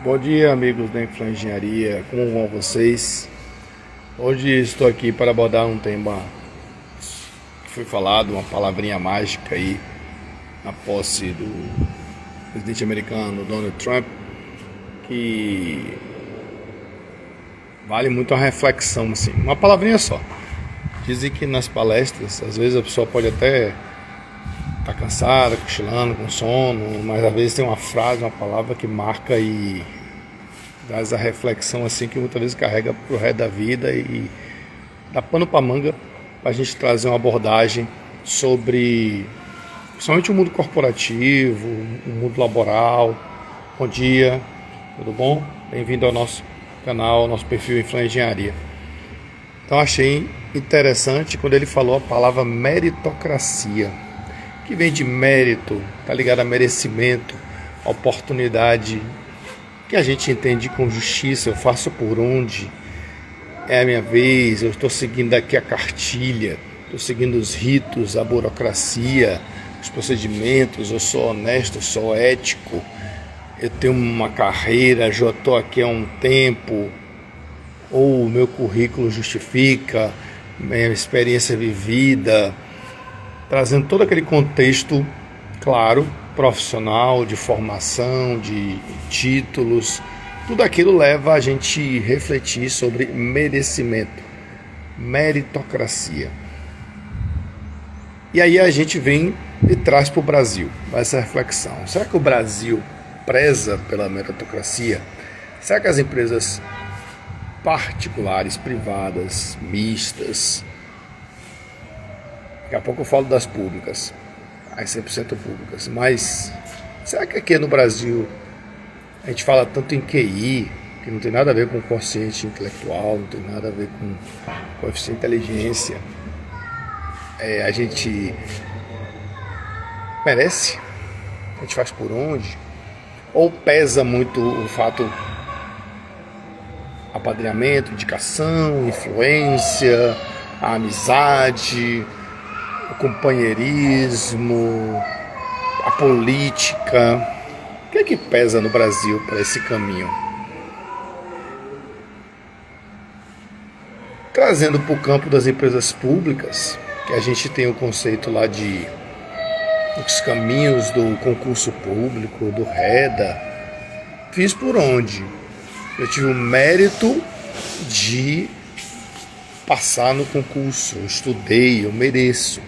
Bom dia, amigos da Infla Engenharia, como vão vocês? Hoje estou aqui para abordar um tema que foi falado, uma palavrinha mágica aí, na posse do presidente americano Donald Trump, que vale muito a reflexão, assim, uma palavrinha só. Dizem que nas palestras, às vezes a pessoa pode até estar cansada, cochilando, com sono, mas às vezes tem uma frase, uma palavra que marca e traz a reflexão assim que muitas vezes carrega pro resto da vida e dá pano pra manga pra gente trazer uma abordagem sobre principalmente o mundo corporativo, o mundo laboral. Bom dia, tudo bom? Bem-vindo ao nosso canal, ao nosso perfil Infla Engenharia. Então achei interessante quando ele falou a palavra meritocracia, que vem de mérito, tá ligado a merecimento, a oportunidade, que a gente entende com justiça. Eu faço por onde, é a minha vez, eu estou seguindo aqui a cartilha, estou seguindo os ritos, a burocracia, os procedimentos, eu sou honesto, eu sou ético, eu tenho uma carreira, já estou aqui há um tempo, ou o meu currículo justifica, minha experiência vivida, trazendo todo aquele contexto, claro, profissional, de formação, de títulos, tudo aquilo leva a gente refletir sobre merecimento, meritocracia. E aí a gente vem e traz para o Brasil essa reflexão. Será que o Brasil preza pela meritocracia? Será que as empresas particulares, privadas, mistas, daqui a pouco eu falo das públicas, as 100% públicas, mas será que aqui no Brasil a gente fala tanto em QI, que não tem nada a ver com consciente intelectual, não tem nada a ver com coeficiente de inteligência, a gente merece? A gente faz por onde? Ou pesa muito o fato apadrinhamento, indicação, influência, a amizade, o companheirismo, a política? O que é que pesa no Brasil para esse caminho? Trazendo para o campo das empresas públicas, que a gente tem o conceito lá de os caminhos do concurso público, do REDA. Fiz por onde? Eu tive o mérito de passar no concurso, eu estudei, eu mereço.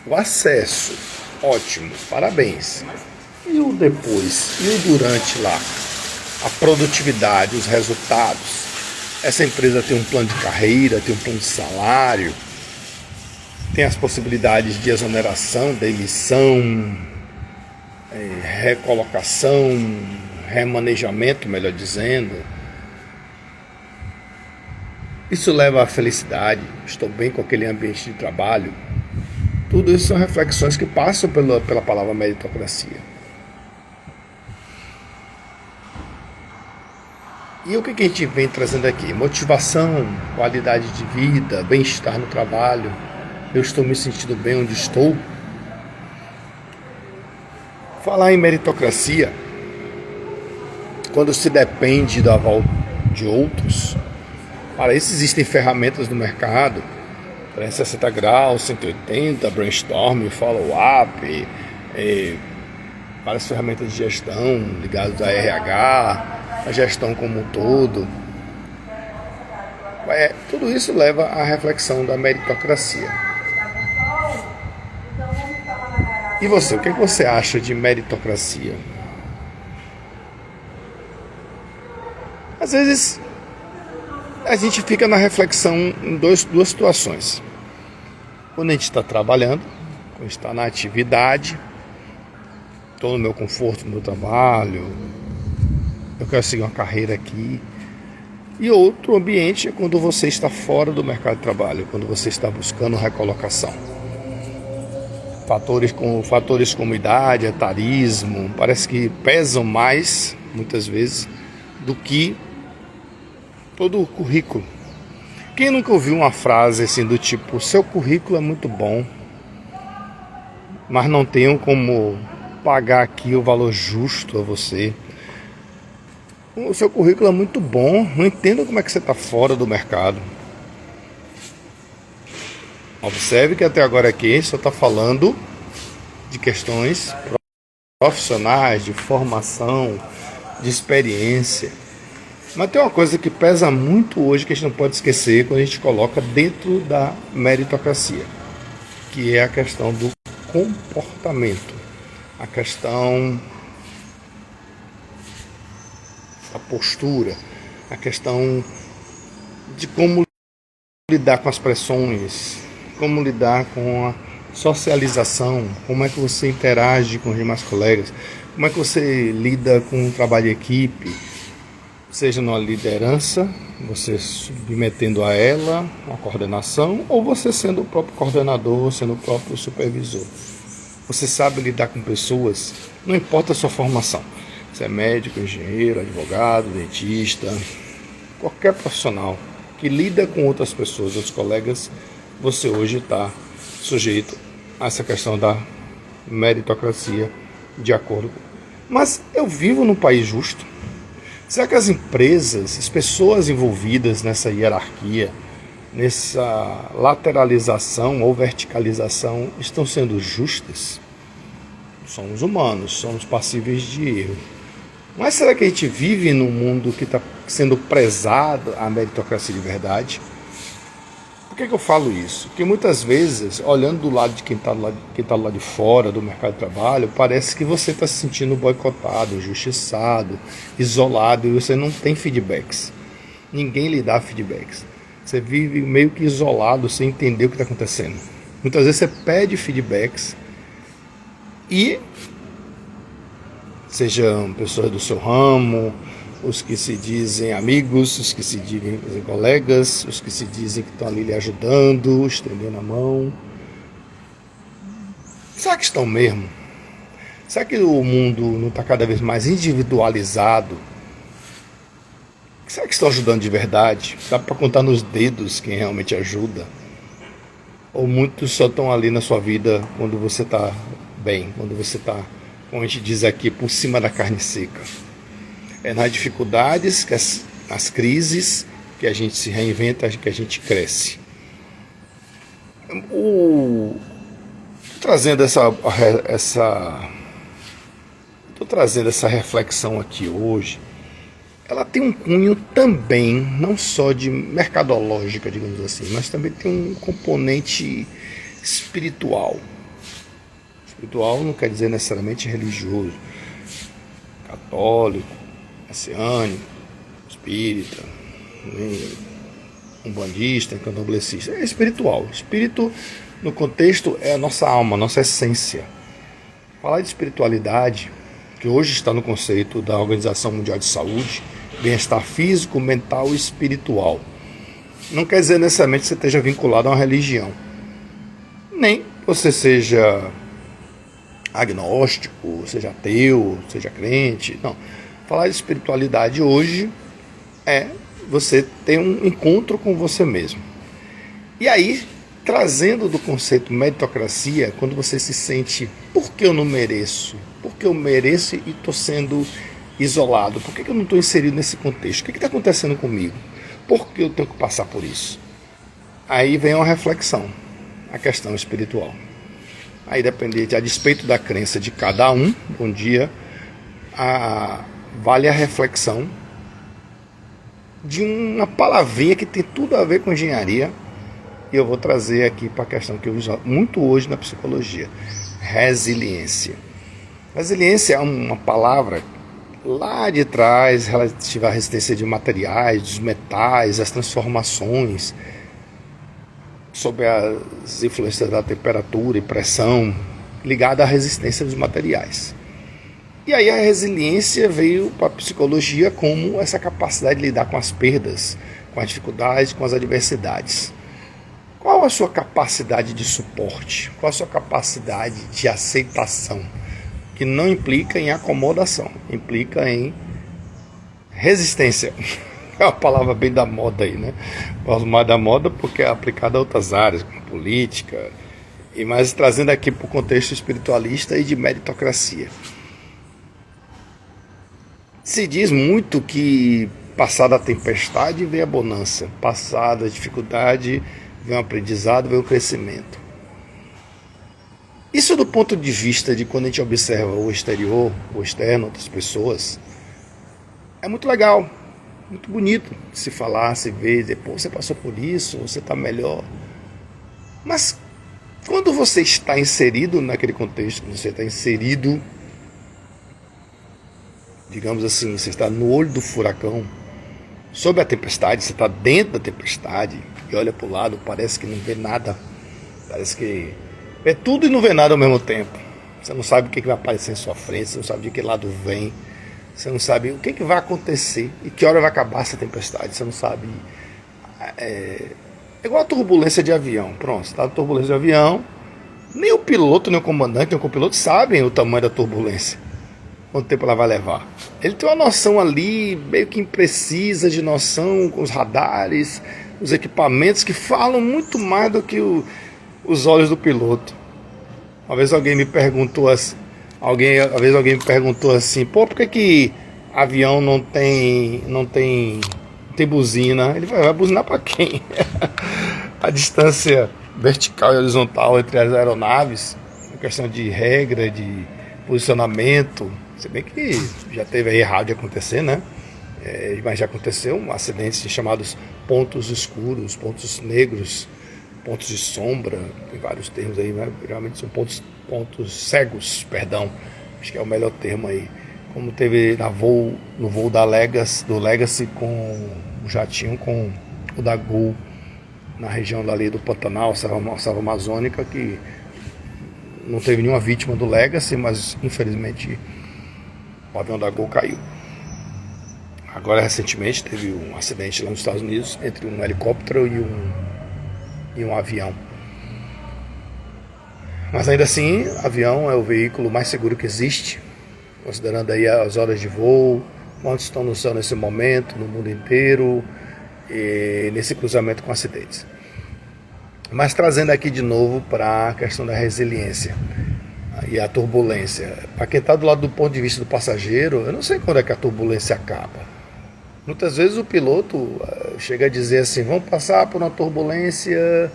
O acesso, ótimo, parabéns. E o depois, e o durante lá? A produtividade, os resultados. Essa empresa tem um plano de carreira, tem um plano de salário, tem as possibilidades de exoneração, demissão, recolocação, remanejamento, melhor dizendo. Isso leva à felicidade, estou bem com aquele ambiente de trabalho. Tudo isso são reflexões que passam pela palavra meritocracia. E o que a gente vem trazendo aqui? Motivação, qualidade de vida, bem-estar no trabalho. Eu estou me sentindo bem onde estou. Falar em meritocracia, quando se depende do aval de outros, para isso existem ferramentas no mercado, 360 graus, 180, brainstorm, follow-up, várias ferramentas de gestão ligadas a RH, a gestão como um todo. Tudo isso leva à reflexão da meritocracia. E você, o que você acha de meritocracia? Às vezes a gente fica na reflexão em duas situações. Quando a gente está trabalhando, quando a gente está na atividade, estou no meu conforto, no meu trabalho, eu quero seguir uma carreira aqui. E outro ambiente é quando você está fora do mercado de trabalho, quando você está buscando recolocação. Fatores como idade, etarismo, parece que pesam mais, muitas vezes, do que todo o currículo. Quem nunca ouviu uma frase assim do tipo: seu currículo é muito bom, mas não tenho como pagar aqui o valor justo a você? O seu currículo é muito bom, não entendo como é que você está fora do mercado. Observe que até agora aqui só está falando de questões profissionais, de formação, de experiência. Mas tem uma coisa que pesa muito hoje que a gente não pode esquecer quando a gente coloca dentro da meritocracia, que é a questão do comportamento, a questão da postura, a questão de como lidar com as pressões, como lidar com a socialização, como é que você interage com os demais colegas, como é que você lida com o trabalho de equipe, seja numa liderança, você submetendo a ela uma coordenação, ou você sendo o próprio coordenador, sendo o próprio supervisor. Você sabe lidar com pessoas, não importa a sua formação. Você é médico, engenheiro, advogado, dentista, qualquer profissional que lida com outras pessoas, outros colegas, você hoje está sujeito a essa questão da meritocracia de acordo. Mas eu vivo num país justo? Será que as empresas, as pessoas envolvidas nessa hierarquia, nessa lateralização ou verticalização, estão sendo justas? Somos humanos, somos passíveis de erro. Mas será que a gente vive num mundo que está sendo prezado a meritocracia de verdade? Por que eu falo isso? Porque muitas vezes, olhando do lado de quem está do lado de fora do mercado de trabalho, parece que você está se sentindo boicotado, injustiçado, isolado, e você não tem feedbacks. Ninguém lhe dá feedbacks. Você vive meio que isolado, sem entender o que está acontecendo. Muitas vezes você pede feedbacks e sejam pessoas do seu ramo, os que se dizem amigos, os que se dizem colegas, os que se dizem que estão ali lhe ajudando, estendendo a mão. Será que estão mesmo? Será que o mundo não está cada vez mais individualizado? Será que estão ajudando de verdade? Dá para contar nos dedos quem realmente ajuda? Ou muitos só estão ali na sua vida quando você está bem, quando você está, como a gente diz aqui, por cima da carne seca? É nas dificuldades, nas crises, que a gente se reinventa, que a gente cresce. Estou trazendo essa reflexão aqui hoje. Ela tem um cunho também, não só de mercadológica, digamos assim, mas também tem um componente espiritual. Espiritual não quer dizer necessariamente religioso, católico, messiânico, espírita, umbandista, candomblessista. É espiritual. Espírito, no contexto, é a nossa alma, a nossa essência. Falar de espiritualidade, que hoje está no conceito da Organização Mundial de Saúde, bem-estar físico, mental e espiritual, não quer dizer necessariamente que você esteja vinculado a uma religião. Nem você seja agnóstico, seja ateu, seja crente. Não. Falar de espiritualidade hoje é você ter um encontro com você mesmo. E aí, trazendo do conceito meritocracia, quando você se sente, por que eu não mereço? Por que eu mereço e estou sendo isolado? Por que eu não estou inserido nesse contexto? O que está acontecendo comigo? Por que eu tenho que passar por isso? Aí vem uma reflexão, a questão espiritual. Aí depende, a despeito da crença de cada um, bom dia, vale a reflexão de uma palavrinha que tem tudo a ver com engenharia, e eu vou trazer aqui para a questão que eu uso muito hoje na psicologia: resiliência. Resiliência é uma palavra lá de trás relativa à resistência de materiais, dos metais, as transformações, sob as influências da temperatura e pressão, ligada à resistência dos materiais. E aí a resiliência veio para a psicologia como essa capacidade de lidar com as perdas, com as dificuldades, com as adversidades. Qual a sua capacidade de suporte? Qual a sua capacidade de aceitação? Que não implica em acomodação, implica em resistência. É uma palavra bem da moda aí, né? Gosto mais da moda porque é aplicada a outras áreas, como política, mas trazendo aqui para o contexto espiritualista e de meritocracia. Se diz muito que passada a tempestade vem a bonança, passada a dificuldade vem o aprendizado, vem o crescimento. Isso do ponto de vista de quando a gente observa o exterior, o externo, outras pessoas, é muito legal, muito bonito de se falar, se ver, depois você passou por isso, você está melhor. Mas quando você está inserido naquele contexto, você está inserido, digamos assim, você está no olho do furacão, sob a tempestade, você está dentro da tempestade e olha para o lado, parece que não vê nada, parece que vê tudo e não vê nada ao mesmo tempo. Você não sabe o que vai aparecer em sua frente, você não sabe de que lado vem, você não sabe o que vai acontecer e que hora vai acabar essa tempestade, você não sabe. É igual a turbulência de avião. Pronto, você está na turbulência de avião, nem o piloto, nem o comandante, nem o copiloto sabem o tamanho da turbulência, quanto tempo ela vai levar. Ele tem uma noção ali, meio que imprecisa de noção, com os radares, os equipamentos que falam muito mais do que os olhos do piloto. Uma vez alguém me perguntou assim, pô, por que avião não tem buzina? Ele vai buzinar para quem? A distância vertical e horizontal entre as aeronaves, a questão de regra, de posicionamento, se bem que já teve aí errado de acontecer, né? Mas já aconteceu acidentes chamados pontos escuros, pontos negros, pontos de sombra, tem vários termos aí, né? Geralmente são pontos cegos, perdão, acho que é o melhor termo aí. Como teve no voo do Legacy com o jatinho com o da Gol, na região dali do Pantanal, Selva Amazônica, que não teve nenhuma vítima do Legacy, mas infelizmente o avião da Gol caiu. Agora recentemente teve um acidente lá nos Estados Unidos entre um helicóptero e um avião. Mas ainda assim, avião é o veículo mais seguro que existe, considerando aí as horas de voo, quantos estão no céu nesse momento, no mundo inteiro, e nesse cruzamento com acidentes. Mas trazendo aqui de novo para a questão da resiliência e a turbulência. Para quem está do lado do ponto de vista do passageiro, eu não sei quando é que a turbulência acaba. Muitas vezes o piloto chega a dizer assim, vamos passar por uma turbulência,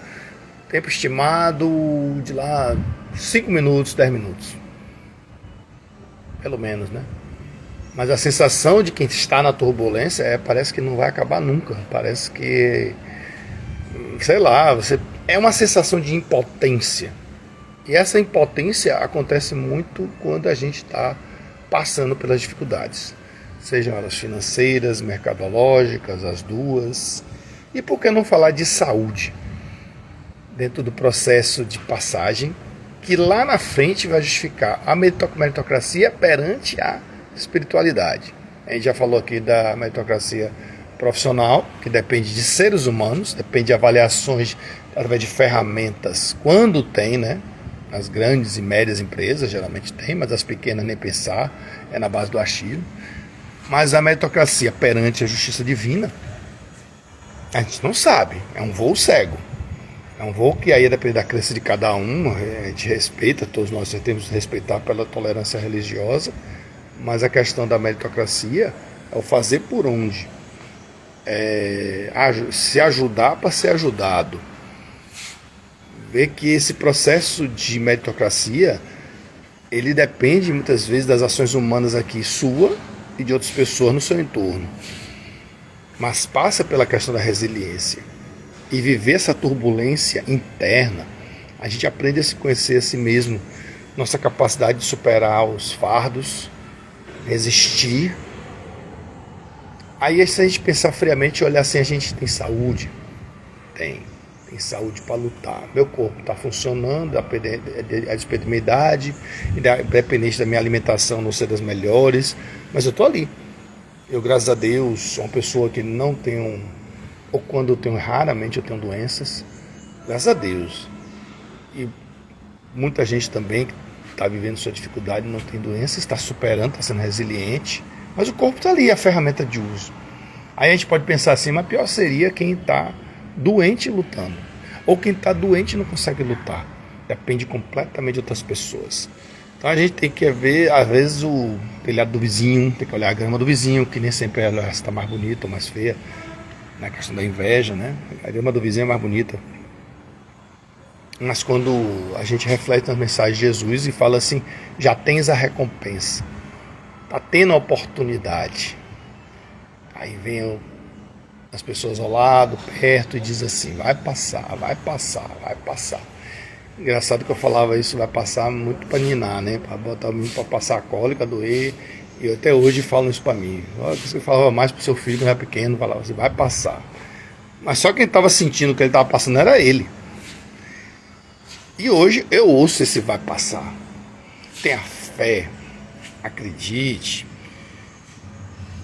tempo estimado de lá 5 minutos, 10 minutos. Pelo menos, né? Mas a sensação de quem está na turbulência parece que não vai acabar nunca. Parece que, sei lá, é uma sensação de impotência. E essa impotência acontece muito quando a gente está passando pelas dificuldades. Sejam elas financeiras, mercadológicas, as duas. E por que não falar de saúde? Dentro do processo de passagem, que lá na frente vai justificar a meritocracia perante a espiritualidade. A gente já falou aqui da meritocracia profissional, que depende de seres humanos, depende de avaliações através de ferramentas, quando tem, né? As grandes e médias empresas geralmente tem, mas as pequenas nem pensar, é na base do achismo. Mas a meritocracia perante a justiça divina, a gente não sabe, é um voo cego. É um voo que aí depende da crença de cada um, a gente respeita, todos nós temos que respeitar pela tolerância religiosa, mas a questão da meritocracia é o fazer por onde. Se ajudar para ser ajudado. Ver que esse processo de meritocracia, ele depende muitas vezes das ações humanas aqui sua e de outras pessoas no seu entorno. Mas passa pela questão da resiliência. E viver essa turbulência interna, a gente aprende a se conhecer a si mesmo, nossa capacidade de superar os fardos, resistir. Aí se a gente pensar friamente e olhar assim, a gente tem saúde? Tem saúde para lutar. Meu corpo está funcionando, a despeito da minha idade, independente da minha alimentação não ser das melhores, mas eu estou ali. Eu, graças a Deus, sou uma pessoa que não tenho, ou quando eu tenho, raramente eu tenho doenças, graças a Deus. E muita gente também que está vivendo sua dificuldade, não tem doença, está superando, está sendo resiliente, mas o corpo está ali, a ferramenta de uso. Aí a gente pode pensar assim, mas pior seria quem está doente lutando, ou quem está doente e não consegue lutar. Depende completamente de outras pessoas. Então a gente tem que ver, às vezes, o telhado do vizinho, tem que olhar a grama do vizinho, que nem sempre ela está mais bonita ou mais feia, na questão da inveja, né? A grama do vizinho é mais bonita. Mas quando a gente reflete na mensagem de Jesus e fala assim, já tens a recompensa, está tendo a oportunidade. Aí vem as pessoas ao lado, perto, e diz assim, vai passar, vai passar, vai passar. Engraçado que eu falava isso, vai passar muito para ninar, né? Para botar para passar a cólica, doer. E eu até hoje falo isso para mim. Você falava mais para o seu filho quando era pequeno, falava assim, vai passar. Mas só quem estava sentindo que ele estava passando era ele. E hoje eu ouço esse vai passar. Tenha fé, acredite.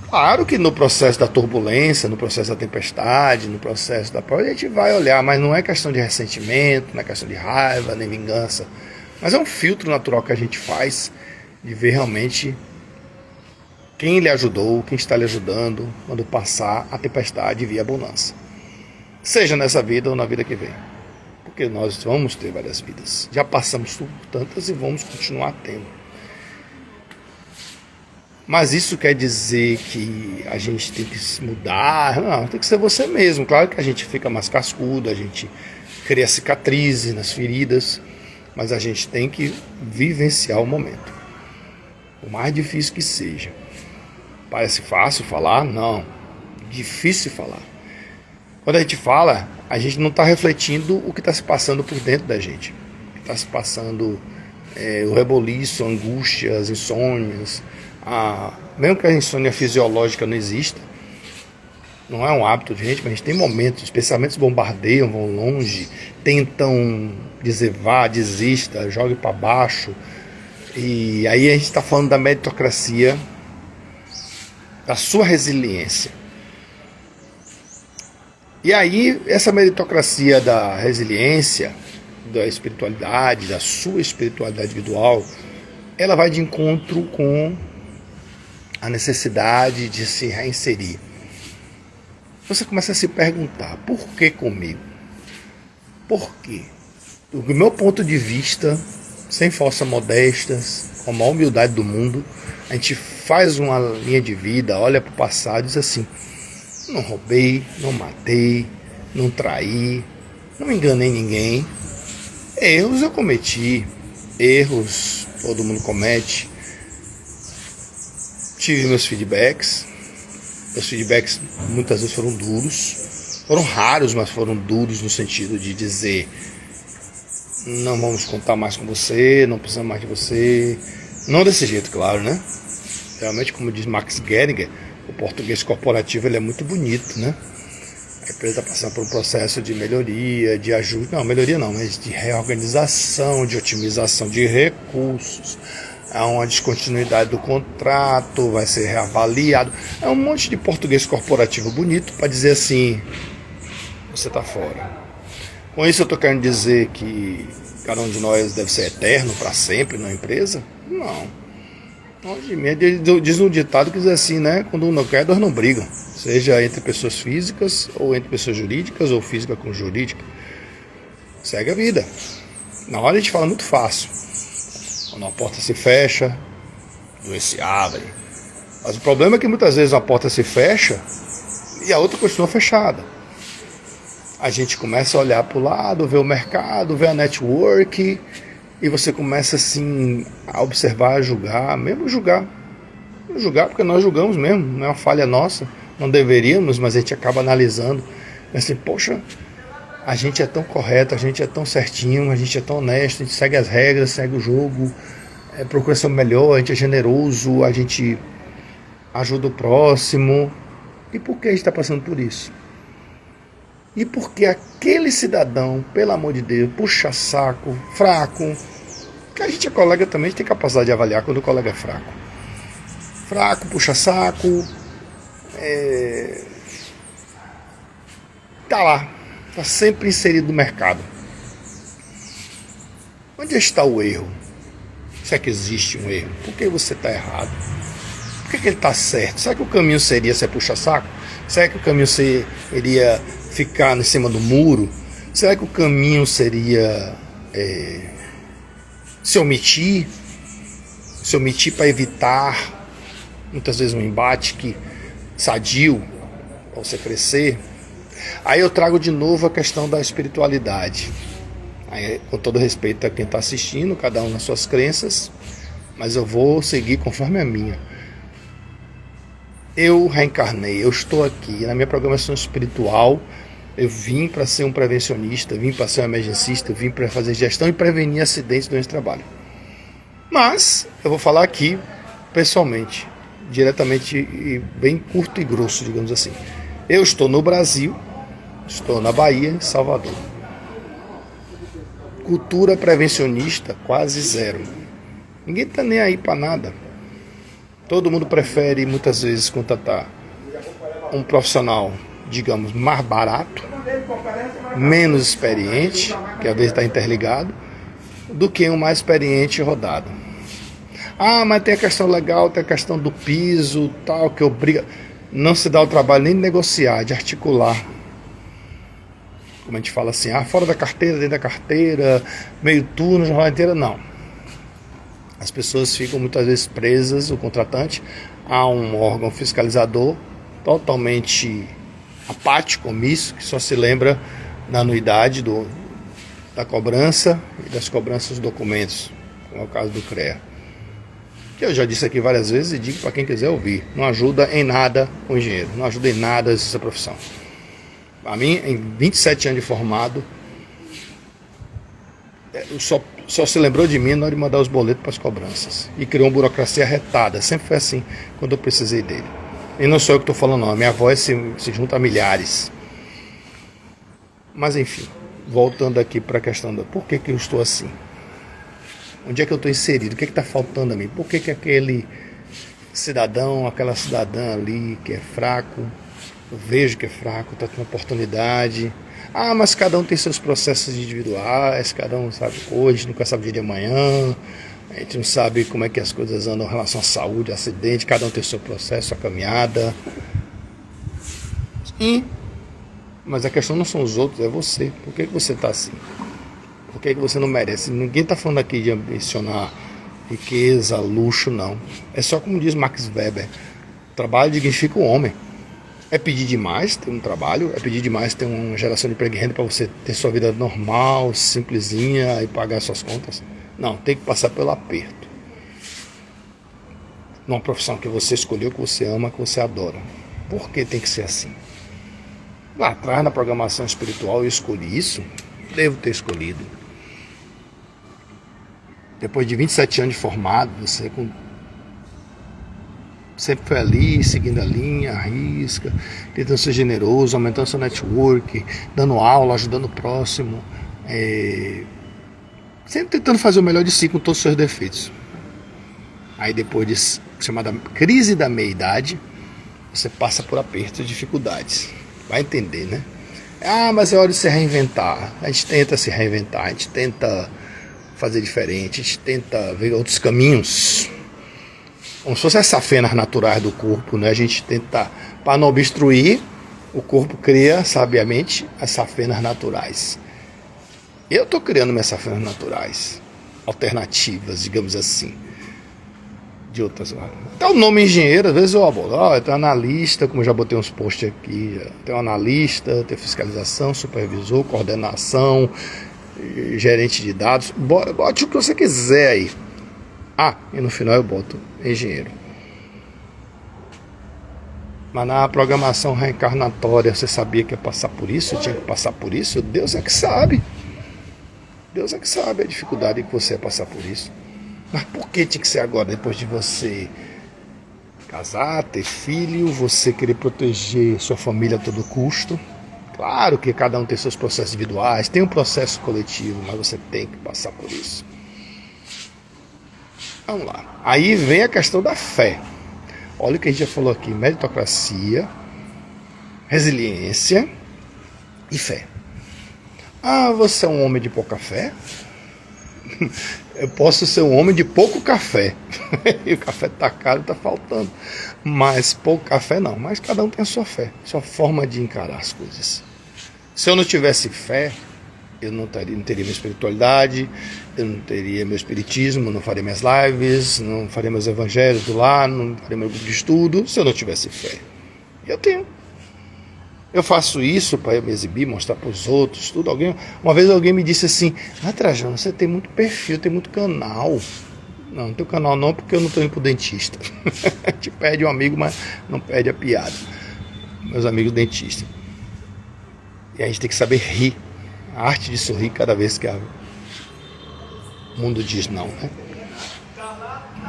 Claro que no processo da turbulência, no processo da tempestade, no processo da prova, a gente vai olhar, mas não é questão de ressentimento, não é questão de raiva, nem vingança. Mas é um filtro natural que a gente faz de ver realmente quem lhe ajudou, quem está lhe ajudando quando passar a tempestade e vir a bonança. Seja nessa vida ou na vida que vem. Porque nós vamos ter várias vidas. Já passamos por tantas e vamos continuar tendo. Mas isso quer dizer que a gente tem que se mudar? Não, tem que ser você mesmo. Claro que a gente fica mais cascudo, a gente cria cicatrizes nas feridas, mas a gente tem que vivenciar o momento. O mais difícil que seja. Parece fácil falar? Não. Difícil falar. Quando a gente fala, a gente não está refletindo o que está se passando por dentro da gente. O que está se passando, o reboliço, a angústia, as insônias. Mesmo que a insônia fisiológica não exista, não é um hábito de gente, mas a gente tem momentos, os pensamentos bombardeiam, vão longe, tentam dizer vá, desista, jogue para baixo. E aí a gente está falando da meritocracia, da sua resiliência. E aí essa meritocracia da resiliência, da espiritualidade, da sua espiritualidade individual, ela vai de encontro com a necessidade de se reinserir. Você começa a se perguntar, por que comigo? Por quê? Do meu ponto de vista, sem falsas modestas, com a maior humildade do mundo, a gente faz uma linha de vida, olha para o passado e diz assim, não roubei, não matei, não traí, não enganei ninguém. Erros eu cometi, erros todo mundo comete. Tive meus feedbacks muitas vezes foram duros, foram raros, mas foram duros no sentido de dizer não vamos contar mais com você, não precisamos mais de você, não desse jeito, claro, né? Realmente, como diz Max Geringer, o português corporativo ele é muito bonito, né? A empresa está passando por um processo de melhoria, de ajuste, não, melhoria não, mas de reorganização, de otimização de recursos. Há uma descontinuidade do contrato, vai ser reavaliado. É um monte de português corporativo bonito para dizer assim, você está fora. Com isso eu estou querendo dizer que cada um de nós deve ser eterno para sempre na empresa? Não. Hoje mesmo diz um ditado que diz assim, né? Quando um não quer, dois não brigam. Seja entre pessoas físicas ou entre pessoas jurídicas ou física com jurídica. Segue a vida. Na hora a gente fala muito fácil. Quando uma porta se fecha, duas se abrem. Mas o problema é que muitas vezes uma porta se fecha e a outra continua fechada. A gente começa a olhar para o lado, ver o mercado, ver a network, e você começa assim a observar, a julgar, mesmo julgar. Julgar porque nós julgamos mesmo, não é uma falha nossa, não deveríamos, mas a gente acaba analisando. Assim, poxa, a gente é tão correto, a gente é tão certinho, a gente é tão honesto, a gente segue as regras, segue o jogo, procura ser o melhor, a gente é generoso, a gente ajuda o próximo. E por que a gente está passando por isso? E porque aquele cidadão, pelo amor de Deus, puxa saco, fraco, que a gente é colega também, a gente tem capacidade de avaliar quando o colega é fraco. Fraco, puxa saco, tá lá, está sempre inserido no mercado. Onde está o erro? Se é que existe um erro, por que você está errado? Por que ele está certo? Será que o caminho seria ser puxa saco? Será que o caminho seria ficar em cima do muro? Será que o caminho seria se omitir? se omitir para evitar, muitas vezes, um embate sadio, para você crescer. Aí eu trago de novo a questão da espiritualidade. Aí, com todo respeito a quem está assistindo, cada um nas suas crenças, mas eu vou seguir conforme a minha. Eu reencarnei, eu estou aqui, na minha programação espiritual, eu vim para ser um prevencionista, vim para ser um emergencista, vim para fazer gestão e prevenir acidentes durante o trabalho. Mas eu vou falar aqui, pessoalmente, diretamente e bem curto e grosso, digamos assim. Eu estou no Brasil, estou na Bahia, em Salvador. Cultura prevencionista quase zero. Ninguém está nem aí para nada. Todo mundo prefere, muitas vezes, contratar um profissional, digamos, mais barato, menos experiente, que às vezes está interligado, do que um mais experiente e rodado. Ah, mas tem a questão legal, tem a questão do piso, tal, que obriga... Não se dá o trabalho nem de negociar, de articular. Como a gente fala assim, fora da carteira, dentro da carteira, meio turno, jornada inteira, não. As pessoas ficam muitas vezes presas, o contratante, a um órgão fiscalizador totalmente apático, omisso, que só se lembra da anuidade da cobrança e das cobranças dos documentos, como é o caso do CREA. Que eu já disse aqui várias vezes e digo para quem quiser ouvir, não ajuda em nada o engenheiro, não ajuda em nada essa profissão. Para mim, em 27 anos de formado, só se lembrou de mim na hora de mandar os boletos para as cobranças. E criou uma burocracia retada. Sempre foi assim quando eu precisei dele. E não sou eu que estou falando, não. A minha voz se junta a milhares. Mas enfim, voltando aqui para a questão do por que eu estou assim. Onde é que eu estou inserido? O que está faltando a mim? Por que aquele cidadão, aquela cidadã ali que é fraco, eu vejo que é fraco, está tendo oportunidade... mas cada um tem seus processos individuais, cada um sabe hoje, nunca sabe o dia de amanhã, a gente não sabe como é que as coisas andam em relação à saúde, acidente, cada um tem o seu processo, sua caminhada. Mas a questão não são os outros, é você. Por que você está assim? Por que você não merece? Ninguém está falando aqui de ambicionar riqueza, luxo, não. É só como diz Max Weber, o trabalho dignifica o homem. É pedir demais ter um trabalho, é pedir demais ter uma geração de emprego e renda para você ter sua vida normal, simplesinha e pagar suas contas. Não, tem que passar pelo aperto. Numa profissão que você escolheu, que você ama, que você adora. Por que tem que ser assim? Lá atrás, na programação espiritual, eu escolhi isso, devo ter escolhido. Depois de 27 anos de formado, você sempre foi ali, seguindo a linha, a risca, tentando ser generoso, aumentando seu network, dando aula, ajudando o próximo, sempre tentando fazer o melhor de si com todos os seus defeitos. Aí depois de chamada crise da meia-idade, você passa por apertos e dificuldades. Vai entender, né? Mas é hora de se reinventar. A gente tenta se reinventar, a gente tenta fazer diferente, a gente tenta ver outros caminhos. Como se fossem as safenas naturais do corpo, né? A gente tenta, para não obstruir, o corpo cria, sabiamente, as safenas naturais. Eu estou criando minhas safenas naturais, alternativas, digamos assim, de outras. Até o nome engenheiro, às vezes eu tenho analista, como eu já botei uns posts aqui, tem analista, tem fiscalização, supervisor, coordenação, gerente de dados, bote o que você quiser aí. E no final eu boto engenheiro. Mas na programação reencarnatória, você sabia que ia passar por isso? Tinha que passar por isso? Deus é que sabe. Deus é que sabe a dificuldade que você ia passar por isso. Mas por que tinha que ser agora, depois de você casar, ter filho, você querer proteger sua família a todo custo? Claro que cada um tem seus processos individuais, tem um processo coletivo, mas você tem que passar por isso. Vamos lá. Aí vem a questão da fé. Olha o que a gente já falou aqui: meritocracia, resiliência e fé. Você é um homem de pouca fé? Eu posso ser um homem de pouco café. E o café está caro, está faltando. Mas pouco café não. Mas cada um tem a sua fé, sua forma de encarar as coisas. Se eu não tivesse fé, eu não teria minha espiritualidade, eu não teria meu espiritismo, não faria minhas lives, não faria meus evangelhos do lar, não faria meu grupo de estudo, se eu não tivesse fé. Eu tenho. Eu faço isso para me exibir, mostrar para os outros, tudo. Uma vez alguém me disse assim: Trajano, você tem muito perfil, tem muito canal. Não tenho canal não, porque eu não estou indo pro dentista. A gente perde um amigo, mas não perde a piada. Meus amigos dentistas. E a gente tem que saber rir. A arte de sorrir cada vez que o mundo diz não, né?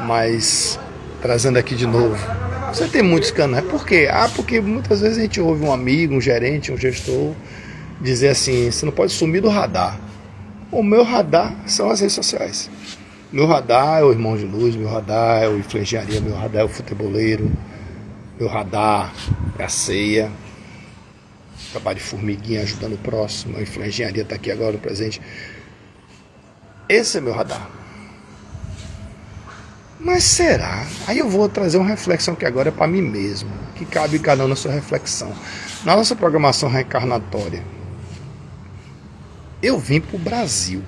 Mas, trazendo aqui de novo, você tem muitos canais. Por quê? Porque muitas vezes a gente ouve um amigo, um gerente, um gestor dizer assim: você não pode sumir do radar. O meu radar são as redes sociais. Meu radar é o Irmão de Luz, meu radar é o Influenciaria, meu radar é o Futeboleiro, meu radar é a ceia. Trabalho de formiguinha ajudando o próximo, a Influenciaria está aqui agora no presente. Esse é meu radar. Mas será? Aí eu vou trazer uma reflexão que agora é para mim mesmo, que cabe cada um na sua reflexão. Na nossa programação reencarnatória, eu vim para o Brasil,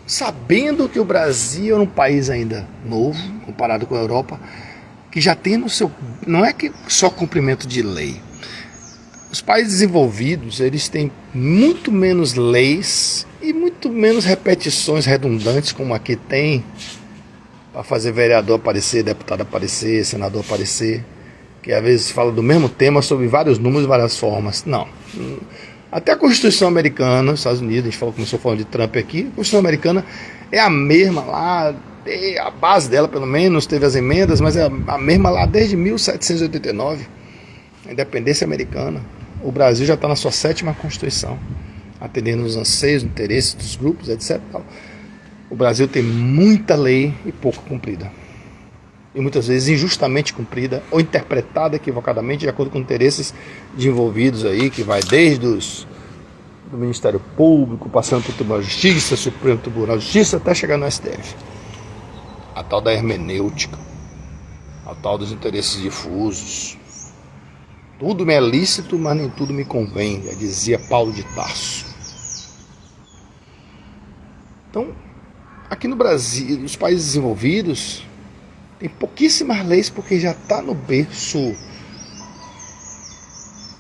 sabendo que o Brasil é um país ainda novo, comparado com a Europa, que já tem no seu... Não é que só cumprimento de lei. Os países desenvolvidos, eles têm muito menos leis e muito menos repetições redundantes, como aqui tem, para fazer vereador aparecer, deputado aparecer, senador aparecer, que às vezes fala do mesmo tema sobre vários números e várias formas. Não. Até a Constituição Americana, nos Estados Unidos, a gente começou falando de Trump aqui, a Constituição Americana é a mesma lá, a base dela pelo menos, teve as emendas, mas é a mesma lá desde 1789, a independência americana. O Brasil já está na sua 7ª Constituição, atendendo os anseios, interesses dos grupos, etc. O Brasil tem muita lei e pouco cumprida. E muitas vezes injustamente cumprida ou interpretada equivocadamente de acordo com interesses de envolvidos aí, que vai desde do Ministério Público, passando pelo Tribunal de Justiça, Supremo Tribunal de Justiça, até chegar no STF. A tal da hermenêutica, a tal dos interesses difusos. Tudo me é lícito, mas nem tudo me convém, já dizia Paulo de Tarso. Então, aqui no Brasil, nos países desenvolvidos, tem pouquíssimas leis, porque já está no berço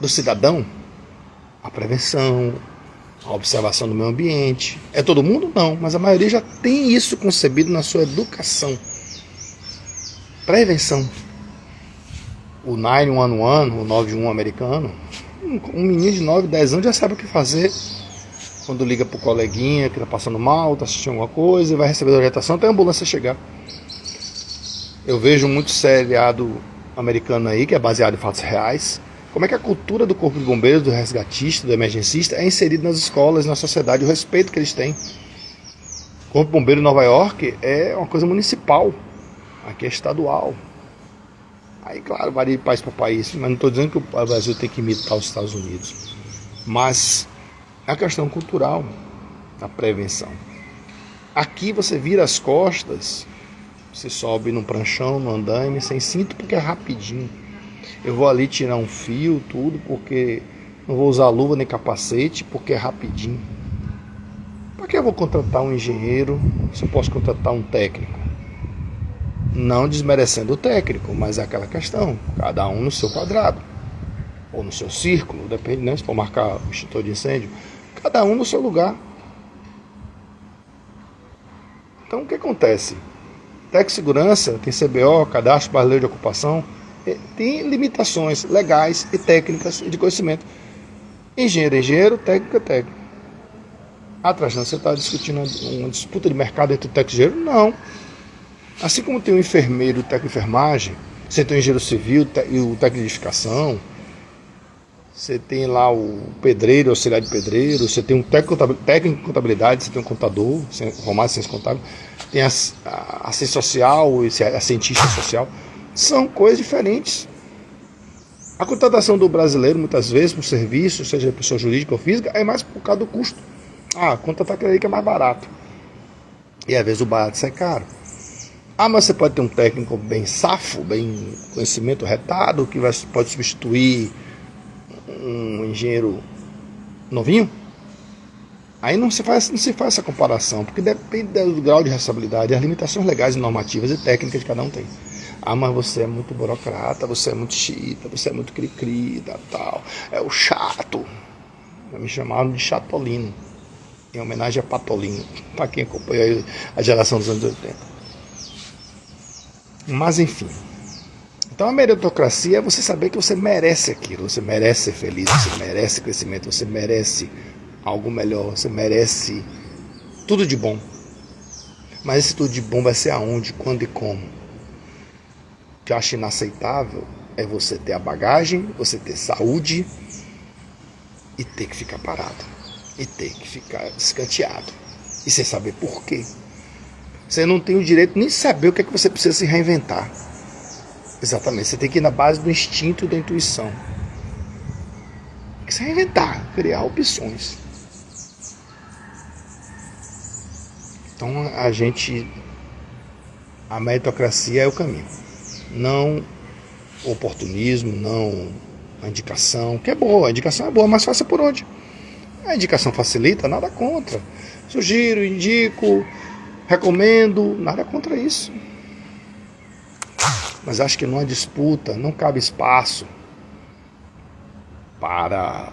do cidadão a prevenção, a observação do meio ambiente. É todo mundo? Não, mas a maioria já tem isso concebido na sua educação. Prevenção. O 911, o 91 americano, um menino de 9, 10 anos já sabe o que fazer quando liga para o coleguinha que está passando mal, está assistindo alguma coisa, e vai receber orientação até a ambulância chegar. Eu vejo muito seriado americano aí, que é baseado em fatos reais. Como é que a cultura do corpo de bombeiros, do resgatista, do emergencista é inserida nas escolas, na sociedade, o respeito que eles têm. O corpo de bombeiro em Nova York é uma coisa municipal, aqui é estadual. Aí, claro, varia de país para país, mas não estou dizendo que o Brasil tem que imitar os Estados Unidos. Mas é a questão cultural da prevenção. Aqui você vira as costas, você sobe num pranchão, no andaime, sem cinto, porque é rapidinho. Eu vou ali tirar um fio, tudo, porque não vou usar luva nem capacete, porque é rapidinho. Para que eu vou contratar um engenheiro se eu posso contratar um técnico? Não desmerecendo o técnico, mas é aquela questão, cada um no seu quadrado, ou no seu círculo, depende, né, se for marcar o extintor de incêndio, cada um no seu lugar. Então o que acontece? Tec-segurança, tem CBO, Cadastro Brasileiro de Ocupação, tem limitações legais e técnicas e de conhecimento. Engenheiro é engenheiro, técnico é técnico. Trajano, você está discutindo uma disputa de mercado entre o técnico e o engenheiro? Não. Assim como tem o enfermeiro e o técnico de enfermagem, você tem o engenheiro civil e o técnico de edificação, você tem lá o pedreiro, o auxiliar de pedreiro, você tem um técnico de contabilidade, você tem um contador, formado em ciência contábil, tem a ciência social e a cientista social. São coisas diferentes. A contratação do brasileiro, muitas vezes, por serviço, seja pessoa jurídica ou física, é mais por causa do custo. Contratar aquele aí que é mais barato. E às vezes o barato sai caro. Mas você pode ter um técnico bem safo, bem conhecimento retado, que pode substituir um engenheiro novinho? Aí não se faz essa comparação, porque depende do grau de responsabilidade, as limitações legais e normativas e técnicas que cada um tem. Ah, mas você é muito burocrata, você é muito chita, você é muito cri-cri, tal. É o chato. Me chamaram de chatolino, em homenagem a Patolino, para quem acompanhou a geração dos anos 80. Mas enfim. Então a meritocracia é você saber que você merece aquilo, você merece ser feliz, você merece crescimento, você merece algo melhor, você merece tudo de bom. Mas esse tudo de bom vai ser aonde, quando e como? O que eu acho inaceitável é você ter a bagagem, você ter saúde e ter que ficar parado, e ter que ficar escanteado, e sem saber por quê. Você não tem o direito nem de saber o que é que você precisa se reinventar. Exatamente, você tem que ir na base do instinto e da intuição. Tem que se reinventar, criar opções. Então a meritocracia é o caminho. Não o oportunismo, não a indicação, que é boa, a indicação é boa, mas faça por onde? A indicação facilita, nada contra. Sugiro, indico, recomendo, nada contra isso. Mas acho que numa disputa não cabe espaço para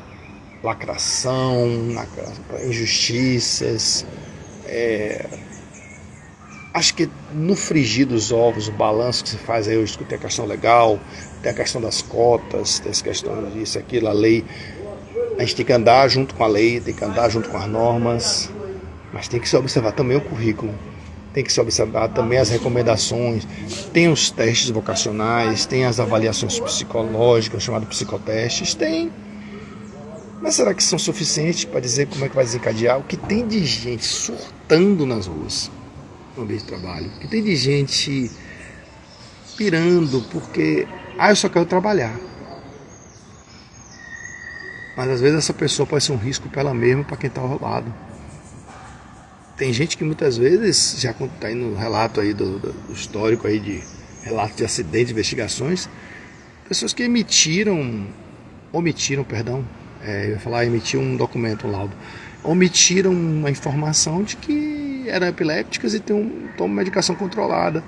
lacração, para injustiças. Acho que no frigir dos ovos, o balanço que se faz aí hoje, tem a questão legal, tem a questão das cotas, tem a questão disso, aquilo, a lei. A gente tem que andar junto com a lei, tem que andar junto com as normas, mas tem que se observar também o currículo. Tem que se observar também as recomendações, tem os testes vocacionais, tem as avaliações psicológicas, chamados psicotestes, tem. Mas será que são suficientes para dizer como é que vai desencadear? O que tem de gente surtando nas ruas, no ambiente de trabalho, o que tem de gente pirando porque, eu só quero trabalhar. Mas às vezes essa pessoa pode ser um risco para ela mesma, para quem está ao lado. Tem gente que muitas vezes, já está aí no relato aí do histórico aí de relatos de acidentes, investigações, pessoas que omitiram um documento, um laudo, omitiram uma informação de que eram epilépticas e tomam medicação controlada.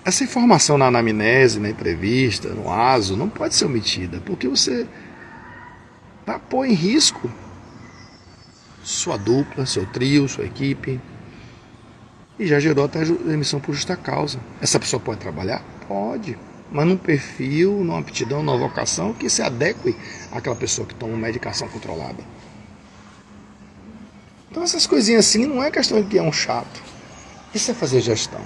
Essa informação na anamnese, na entrevista, no ASO, não pode ser omitida, porque você vai pôr em risco sua dupla, seu trio, sua equipe, e já gerou até demissão por justa causa. Essa pessoa pode trabalhar? Pode, mas num perfil, numa aptidão, numa vocação que se adeque àquela pessoa que toma uma medicação controlada. Então essas coisinhas assim não é questão de que é um chato. Isso é fazer gestão.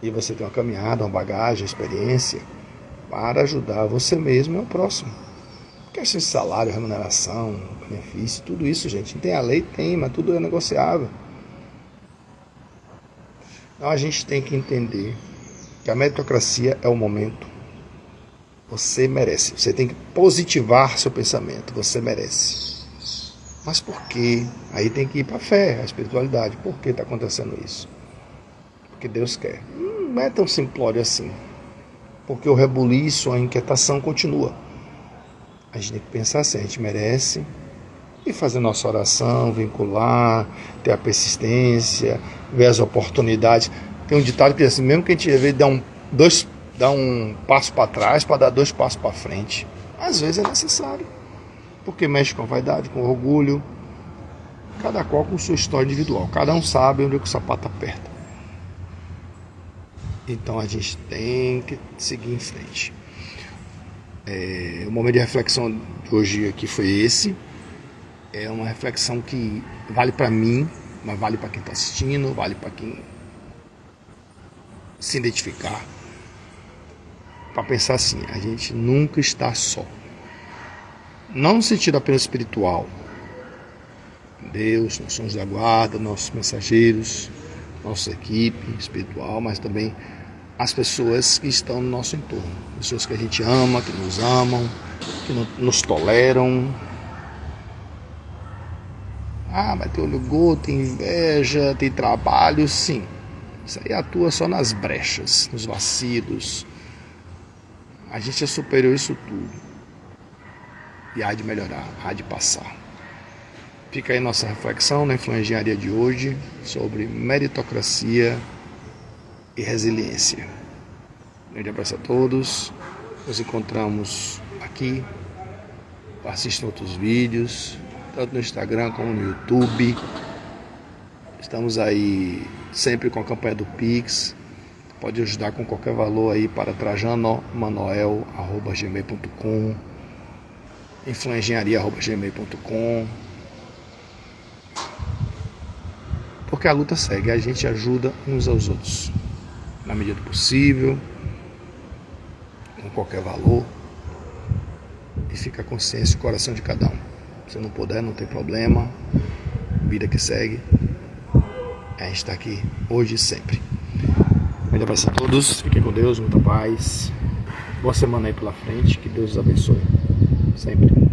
E você tem uma caminhada, uma bagagem, uma experiência para ajudar você mesmo e o próximo. Questão de salário, remuneração, benefício, tudo isso, gente. Tem a lei? Tem, mas tudo é negociável. Então a gente tem que entender que a meritocracia é o momento. Você merece. Você tem que positivar seu pensamento. Você merece. Mas por quê? Aí tem que ir para a fé, a espiritualidade. Por que está acontecendo isso? Porque Deus quer. Não é tão simplório assim. Porque o rebuliço, a inquietação continua. A gente tem que pensar assim, a gente merece, e fazer nossa oração, vincular, ter a persistência, ver as oportunidades. Tem um ditado que diz assim, mesmo que a gente deve dar um passo para trás para dar 2 passos para frente. Às vezes é necessário, porque mexe com a vaidade, com o orgulho, cada qual com sua história individual. Cada um sabe onde o sapato aperta. Então a gente tem que seguir em frente. O momento de reflexão de hoje aqui foi esse. É uma reflexão que vale para mim, mas vale para quem está assistindo, vale para quem se identificar. Para pensar assim, a gente nunca está só. Não no sentido apenas espiritual. Deus, nossos anjos da guarda, nossos mensageiros, nossa equipe espiritual, mas também as pessoas que estão no nosso entorno. Pessoas que a gente ama, que nos amam, que nos toleram. Mas tem olho gordo, tem inveja, tem trabalho, sim. Isso aí atua só nas brechas, nos vacilos. A gente é superior a isso tudo. e há de melhorar, há de passar. Fica aí nossa reflexão na Influengiaria de hoje sobre meritocracia e resiliência. Um grande abraço a todos. Nos encontramos aqui. Assistam outros vídeos, tanto no Instagram como no YouTube. Estamos aí sempre com a campanha do Pix. Pode ajudar com qualquer valor aí para trajanomanoel@gmail.com, influengiaria@gmail.com. Porque a luta segue, a gente ajuda uns aos outros, na medida do possível, com qualquer valor, e fica a consciência e o coração de cada um. Se não puder, não tem problema, vida que segue, a gente está aqui hoje e sempre. Um grande abraço a todos, fiquem com Deus, muita paz, boa semana aí pela frente, que Deus os abençoe, sempre.